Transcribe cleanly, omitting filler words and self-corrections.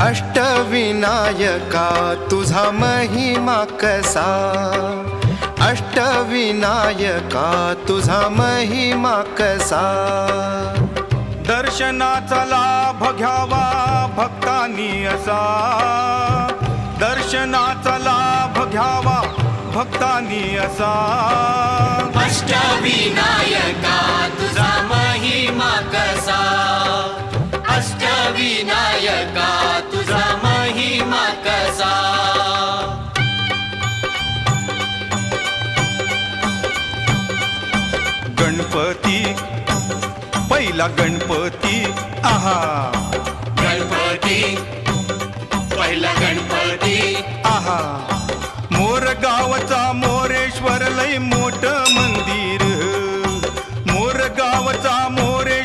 अष्टविनायका तुझा महिमा कसा, अष्टविनायका तुझा महिमा कसा। दर्शनाचा लाभ घ्यावा भक्तांनी असा, दर्शनाचा लाभ घ्यावा भक्तांनी असा। अष्टविनायका तुझा महिमा कसा, अष्टविनायका तुझा महिमा कसा। गणपती पहिला गणपती आहा, गणपती पहिला गणपती आहा। मोर गावचा मोरेश्वर लय मोठ मंदिर, मोर गावचा मोरे